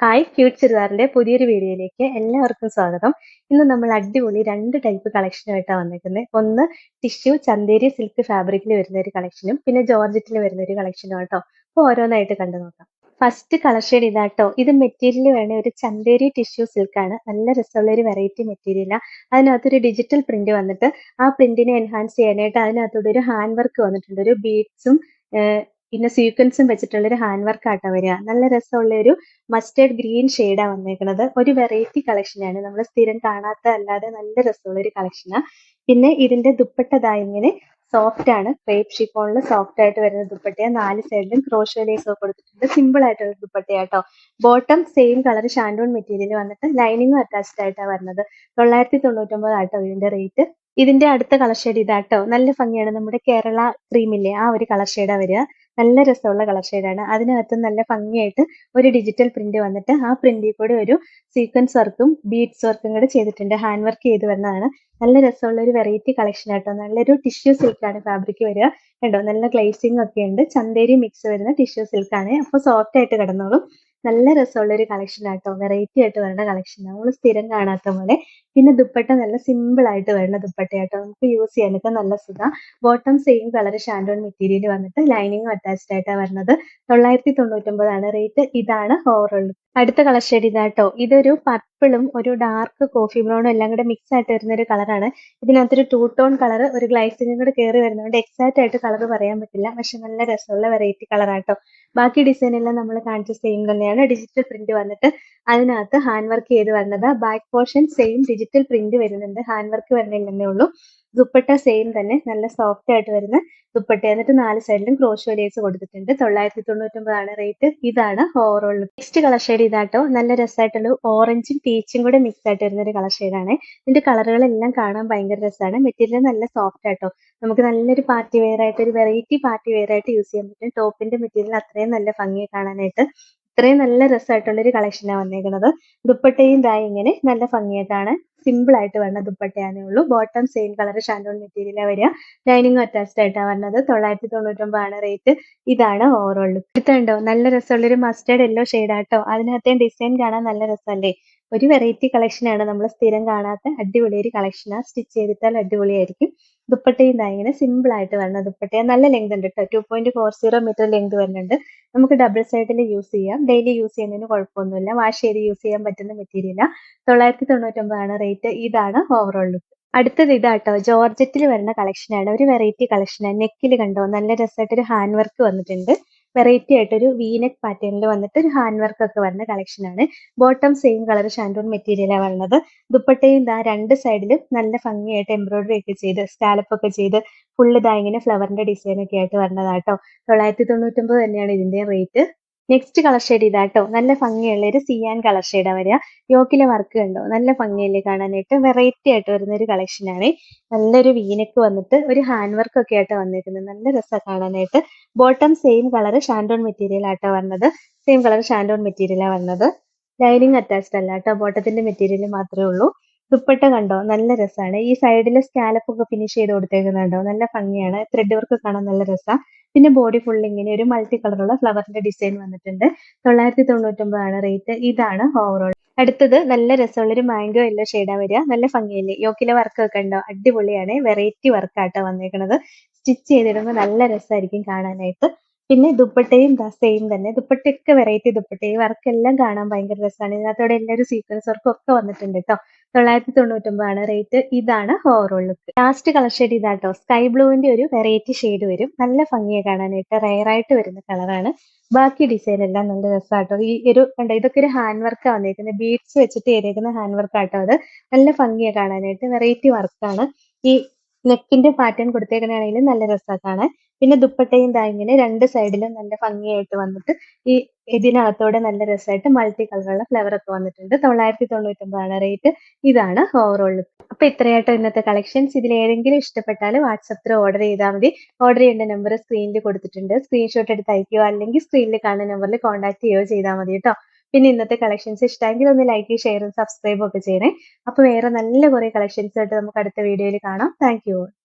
Hi cute ചുരിദാറിന്റെ പുതിയൊരു വീഡിയോയിലേക്ക് എല്ലാവർക്കും സ്വാഗതം. ഇന്ന് നമ്മൾ അടിപൊളി രണ്ട് ടൈപ്പ് കളക്ഷനുമായിട്ടാണ് വന്നിരിക്കുന്നത്. ഒന്ന് ടിഷ്യൂ ചന്തേരി സിൽക്ക് ഫാബ്രിക്കിൽ വരുന്ന ഒരു കളക്ഷനും പിന്നെ ജോർജറ്റിൽ വരുന്ന ഒരു കളക്ഷനും ആട്ടോ. അപ്പോൾ ഓരോന്നായിട്ട് കണ്ടു നോക്കാം. ഫസ്റ്റ് കളർ ഷെയ്ഡ് ഇതാട്ടോ. ഇത് മെറ്റീരിയൽ വേണ ഒരു ചന്തേരി ടിഷ്യൂ സിൽക്കാണ്. നല്ല രസമുള്ള ഒരു വെറൈറ്റി മെറ്റീരിയലാണ്. അതിനകത്തൊരു ഡിജിറ്റൽ പ്രിന്റ് വന്നിട്ട് ആ പ്രിന്റിനെ എൻഹാൻസ് ചെയ്യാനായിട്ട് അതിനകത്തൂടെ ഒരു ഹാൻഡ് വർക്ക് വന്നിട്ടുണ്ട്. ഒരു ബീഡ്സും പിന്നെ സീക്വൻസും വെച്ചിട്ടുള്ള ഒരു ഹാൻഡ് വർക്ക് ആട്ടോ വരിക. നല്ല രസമുള്ള ഒരു മസ്റ്റേർഡ് ഗ്രീൻ ഷെയ്ഡാ വന്നേക്കുന്നത്. ഒരു വെറൈറ്റി കളക്ഷനാണ്. നമ്മൾ സ്ഥിരം കാണാത്ത അല്ലാതെ നല്ല രസമുള്ള ഒരു കളക്ഷനാ. പിന്നെ ഇതിന്റെ ദുപ്പട്ട ദാ ഇങ്ങനെ സോഫ്റ്റ് ആണ്. ക്രേപ്പ് ഷിഫോണിൽ സോഫ്റ്റ് ആയിട്ട് വരുന്ന ദുപ്പട്ടയാ. 4 സൈഡിലും ക്രോഷോ ലേസ് ഒക്കെ കൊടുത്തിട്ടുണ്ട്. സിമ്പിൾ ആയിട്ടുള്ള ദുപ്പട്ടയാട്ടോ. ബോട്ടം സെയിം കളർ ഷാൻഡൂൺ മെറ്റീരിയൽ വന്നിട്ട് ലൈനിങ്ങും അറ്റാച്ച്ഡ് ആയിട്ടാണ് വരുന്നത്. 999 ആട്ടോ ഇതിന്റെ റേറ്റ്. ഇതിന്റെ അടുത്ത കളർ ഷെയ്ഡ് ഇതാട്ടോ. നല്ല ഭംഗിയാണ്. നമ്മുടെ കേരള ക്രീമില്ലേ ആ ഒരു കളർ ഷെയ്ഡാ വരിക. നല്ല രസമുള്ള കളർ ഷെയ്ഡാണ്. അതിനകത്ത് നല്ല ഭംഗിയായിട്ട് ഒരു ഡിജിറ്റൽ പ്രിന്റ് വന്നിട്ട് ആ പ്രിന്റിൽ കൂടെ ഒരു സീക്വൻസ് വർക്കും ബീഡ്സ് വർക്കും കൂടെ ചെയ്തിട്ടുണ്ട്. ഹാൻഡ് വർക്ക് ചെയ്ത് വരുന്നതാണ്. നല്ല രസമുള്ള ഒരു വെറൈറ്റി കളക്ഷൻ ആട്ടോ. നല്ലൊരു ടിഷ്യൂ സിൽക്കാണ് ഫാബ്രിക് വരിക. കണ്ടോ നല്ല ഗ്ലേസിംഗ് ഒക്കെ ഉണ്ട്. ചന്തേരി മിക്സ് വരുന്ന ടിഷ്യൂ സിൽക്കാണ്. അപ്പോൾ സോഫ്റ്റ് ആയിട്ട് കിടന്നോളും. നല്ല രസമുള്ള ഒരു കളക്ഷൻ ആട്ടോ. വെറൈറ്റി ആയിട്ട് വരുന്ന കളക്ഷൻ നമ്മൾ സ്ഥിരം കാണാത്ത പോലെ. പിന്നെ ദുപ്പട്ട നല്ല സിമ്പിൾ ആയിട്ട് വരുന്ന ദുപ്പട്ടയാട്ടോ. നമുക്ക് യൂസ് ചെയ്യാനൊക്കെ നല്ല സുഖം. ബോട്ടം സെയിം കളർ ഷാൻഡോൺ മെറ്റീരിയൽ വന്നിട്ട് ലൈനിങ്ങും അറ്റാച്ച്ഡ് ആയിട്ടാണ് വരുന്നത്. 999 ആണ് റേറ്റ്. ഇതാണ് ഓവറോൾ. അടുത്ത കളർ ഷെയ്ഡ് ഇതാട്ടോ. ഇതൊരു പർപ്പിളും ഒരു ഡാർക്ക് കോഫി ബ്രൗണും എല്ലാം കൂടെ മിക്സ് ആയിട്ട് വരുന്ന ഒരു കളറാണ്. ഇതിനകത്തൊരു ടൂ ടോൺ കളർ ഒരു ഗ്ലൈസിങ്ങും കൂടെ കയറി വരുന്നതുകൊണ്ട് എക്സാക്റ്റ് ആയിട്ട് കളർ പറയാൻ പറ്റില്ല. പക്ഷെ നല്ല രസമുള്ള വെറൈറ്റി കളറാട്ടോ. ബാക്കി ഡിസൈൻ എല്ലാം നമ്മൾ കാണിച്ച സെയിം തന്നെയാണ്. ഡിജിറ്റൽ പ്രിന്റ് വന്നിട്ട് അതിനകത്ത് ഹാൻഡ് വർക്ക് ചെയ്ത് വരുന്നത്. Back portion same digital print വരുന്നുണ്ട്. ഹാൻഡ് വർക്ക് വരുന്നില്ലെന്നേ ഉള്ളൂ. ദുപ്പട്ട സെയിം തന്നെ നല്ല സോഫ്റ്റ് ആയിട്ട് വരുന്ന ദുപ്പട്ട. എന്നിട്ട് 4 സൈഡിലും ക്രോഷോ ലേസ് കൊടുത്തിട്ടുണ്ട്. 999 ആണ് റേറ്റ്. ഇതാണ് ഓവറോൾ. നെക്സ്റ്റ് കളർ ഷെയ്ഡ് ഇതാട്ടോ. നല്ല രസമായിട്ടുള്ള ഓറഞ്ചും പീച്ചും കൂടെ മിക്സ് ആയിട്ട് വരുന്ന ഒരു കളർ ഷെയ്ഡാണ്. ഇതിന്റെ കളറുകളെല്ലാം കാണാൻ ഭയങ്കര രസമാണ്. മെറ്റീരിയൽ നല്ല സോഫ്റ്റ് ആട്ടോ. നമുക്ക് നല്ലൊരു പാർട്ടി വെയർ ആയിട്ട് ഒരു വെറൈറ്റി പാർട്ടി വെയർ ആയിട്ട് യൂസ് ചെയ്യാൻ പറ്റും. ടോപ്പിന്റെ മെറ്റീരിയൽ അത്രയും നല്ല ഭംഗിയെ കാണാനായിട്ട്. ഇത്രയും നല്ല രസമായിട്ടുള്ള ഒരു കളക്ഷനാണ് വന്നേക്കുന്നത്. ദുപ്പട്ടയും ദാ ഇങ്ങനെ നല്ല ഭംഗിയായിട്ടാണ്. സിമ്പിൾ ആയിട്ട് വരുന്ന ദുപ്പട്ടയാണേ ഉള്ളൂ. ബോട്ടം സെയിം കളർ ഷാൻഡോൺ മെറ്റീരിയലാ വരിക. ലൈനിങ്ങും അറ്റാച്ച്ഡ് ആയിട്ടാണ് വരുന്നത്. 999 ആണ് റേറ്റ്. ഇതാണ് ഓവറോൾ ലുക്ക്. അടുത്തുണ്ടോ നല്ല രസമുള്ള ഒരു മസ്റ്റേർഡ് യെല്ലോ ഷെയ്ഡാട്ടോ. അതിനകത്തെ ഡിസൈൻ കാണാൻ നല്ല രസമല്ലേ. ഒരു വെറൈറ്റി കളക്ഷനാണ്. നമ്മൾ സ്ഥിരം കാണാത്ത അടിപൊളി ഒരു കളക്ഷനാണ്. സ്റ്റിച്ച് ചെയ്തിട്ടാൽ അടിപൊളിയായിരിക്കും. ദുപ്പട്ടയും ദാ ഇങ്ങനെ സിമ്പിൾ ആയിട്ട് വരുന്ന ദുപ്പട്ടയാ. നല്ല ലെങ്ത് ഉണ്ട് കേട്ടോ. 2.40 മീറ്റർ ലെങ്ത് വരുന്നുണ്ട്. നമുക്ക് ഡബിൾ സൈഡിൽ യൂസ് ചെയ്യാം. ഡെയിലി യൂസ് ചെയ്യുന്നതിന് കുഴപ്പമൊന്നുമില്ല. വാഷ് ചെയ്ത് യൂസ് ചെയ്യാൻ പറ്റുന്ന മെറ്റീരിയലാ. 999 ആണ് റേറ്റ്. ഇതാണ് ഓവറോൾ ലുക്ക്. അടുത്തത് ഇതാട്ടോ. ജോർജറ്റിൽ വരുന്ന കളക്ഷനാണ്. ഒരു വെറൈറ്റി കളക്ഷനാണ്. നെക്കിൽ കണ്ടോ നല്ല രസമായിട്ടൊരു ഹാൻഡ് വർക്ക് വന്നിട്ടുണ്ട്. വെറൈറ്റി ആയിട്ടൊരു വീനെക്ക് പാറ്റേണിൽ വന്നിട്ട് ഒരു ഹാൻഡ് വർക്ക് ഒക്കെ വരുന്ന കളക്ഷനാണ്. ബോട്ടം സെയിം കളർ ഷാൻഡൂൺ മെറ്റീരിയലാണ് വരുന്നത്. ദുപ്പട്ടയും ദാ രണ്ട് സൈഡിലും നല്ല ഭംഗിയായിട്ട് എംബ്രോയിഡറി ഒക്കെ ചെയ്ത് സ്കാലപ്പ് ഒക്കെ ചെയ്ത് ഫുള്ള് ദാ ഇങ്ങനെ ഫ്ലവറിന്റെ ഡിസൈൻ ഒക്കെ ആയിട്ട് വരുന്നതാട്ടോ. 999 തന്നെയാണ് ഇതിന്റെ റേറ്റ്. നെക്സ്റ്റ് കളർ ഷെയ്ഡ് ഇതാട്ടോ. നല്ല ഭംഗിയുള്ള ഒരു സിയാൻ കളർ ഷെയ്ഡാ വരിക. യോക്കിലെ വർക്ക് കണ്ടോ നല്ല ഭംഗിയല്ലേ കാണാനായിട്ട്. വെറൈറ്റി ആയിട്ട് വരുന്ന ഒരു കളക്ഷനാണ്. നല്ലൊരു വീനെക്ക് വന്നിട്ട് ഒരു ഹാൻഡ് വർക്ക് ഒക്കെ ആയിട്ട് വന്നിരിക്കുന്നത്. നല്ല രസമാണ് കാണാനായിട്ട്. ബോട്ടം സെയിം കളർ ഷാൻഡോൺ മെറ്റീരിയൽ ആട്ടോ വരുന്നത്. സെയിം കളർ ഷാൻഡോൺ മെറ്റീരിയലാണ് വരുന്നത്. ലൈനിങ് അറ്റാച്ച്ഡ് അല്ല കേട്ടോ. ബോട്ടത്തിന്റെ മെറ്റീരിയൽ മാത്രമേ ഉള്ളൂ. ദുപ്പട്ട കണ്ടോ നല്ല രസമാണ്. ഈ സൈഡിൽ സ്കാലപ്പ് ഒക്കെ ഫിനിഷ് ചെയ്ത് കൊടുത്തേക്കുന്നുണ്ടോ നല്ല ഭംഗിയാണ്. ത്രെഡ് വർക്ക് കാണാൻ നല്ല രസമാണ്. പിന്നെ ബോഡി ഫുൾ ഇങ്ങനെ ഒരു മൾട്ടി കളറുള്ള ഫ്ലവറിന്റെ ഡിസൈൻ വന്നിട്ടുണ്ട്. 999 ആണ് റേറ്റ്. ഇതാണ് ഓവറോൾ. അടുത്തത് നല്ല രസമുള്ള ഒരു മാംഗോ യെല്ലോ ഷെയ്ഡാ വരിക. നല്ല ഭംഗിയല്ലേ. യോക്കിലെ വർക്ക് ഒക്കെ ഉണ്ടോ അടിപൊളിയാണ്. വെറൈറ്റി വർക്കാട്ടോ വന്നേക്കുന്നത്. സ്റ്റിച്ച് ചെയ്തിടുമ്പോൾ നല്ല രസമായിരിക്കും കാണാനായിട്ട്. പിന്നെ ദുപ്പട്ടയും സെയിം തന്നെ. ദുപ്പട്ടയൊക്കെ വെറൈറ്റി ദുപ്പട്ട. ഈ വർക്ക് എല്ലാം കാണാൻ ഭയങ്കര രസമാണ്. ഇതിനകത്തോടെ എല്ലാവരും സീക്വൻസ് വർക്കും ഒക്കെ വന്നിട്ടുണ്ട് കേട്ടോ. 999 ആണ് റേറ്റ്. ഇതാണ് overall look. Last colour shade ഇതാട്ടോ. സ്കൈ ബ്ലൂവിന്റെ ഒരു വെറൈറ്റി ഷെയ്ഡ് വരും. നല്ല ഭംഗിയെ കാണാനായിട്ട്. റെയർ ആയിട്ട് വരുന്ന കളറാണ്. ബാക്കി ഡിസൈൻ എല്ലാം നല്ല രസമാട്ടോ. ഈ ഒരു കണ്ടോ ഇതൊക്കെ ഒരു ഹാൻഡ് വർക്കാണ് വന്നേക്കുന്നത്. ബീഡ്സ് വെച്ചിട്ട് ചെയ്തേക്കുന്ന ഹാൻഡ് വർക്ക് ആട്ടോ അത്. നല്ല ഭംഗിയെ കാണാനായിട്ട്. വെറൈറ്റി വർക്കാണ്. ഈ നെക്കിന്റെ പാറ്റേൺ കൊടുത്തേക്കണാണെങ്കിലും നല്ല രസമാണ് കാണാൻ. പിന്നെ ദുപ്പട്ടയും ദാ ഇങ്ങനെ രണ്ട് സൈഡിലും നല്ല ഭംഗിയായിട്ട് വന്നിട്ട് ഈ ഇതിനകത്തോടെ നല്ല രസമായിട്ട് മൾട്ടി കളറുള്ള ഫ്ലവർ ഒക്കെ വന്നിട്ടുണ്ട്. 999 ആണ് റേറ്റ്. ഇതാണ് ഓവറോൾ ലുക്ക്. അപ്പൊ ഇത്രയായിട്ടോ ഇന്നത്തെ കളക്ഷൻസ്. ഇതിൽ ഏതെങ്കിലും ഇഷ്ടപ്പെട്ടാൽ വാട്സപ്പിൽ ഓർഡർ ചെയ്താൽ മതി. ഓർഡർ ചെയ്യേണ്ട നമ്പർ സ്ക്രീനിൽ കൊടുത്തിട്ടുണ്ട്. സ്ക്രീൻഷോട്ട് എടുത്ത് അയക്കുകയോ അല്ലെങ്കിൽ സ്ക്രീനിൽ കാണുന്ന നമ്പറിൽ കോൺടാക്ട് ചെയ്യുകയോ ചെയ്താൽ മതി കേട്ടോ. പിന്നെ ഇന്നത്തെ കളക്ഷൻസ് ഇഷ്ടമെങ്കിൽ ഒന്ന് ലൈക്ക് ഷെയറും സബ്സ്ക്രൈബും ഒക്കെ ചെയ്യണേ. അപ്പൊ വേറെ നല്ല കുറെ കളക്ഷൻസ് ആയിട്ട് നമുക്ക് അടുത്ത വീഡിയോയിൽ കാണാം. Thank you.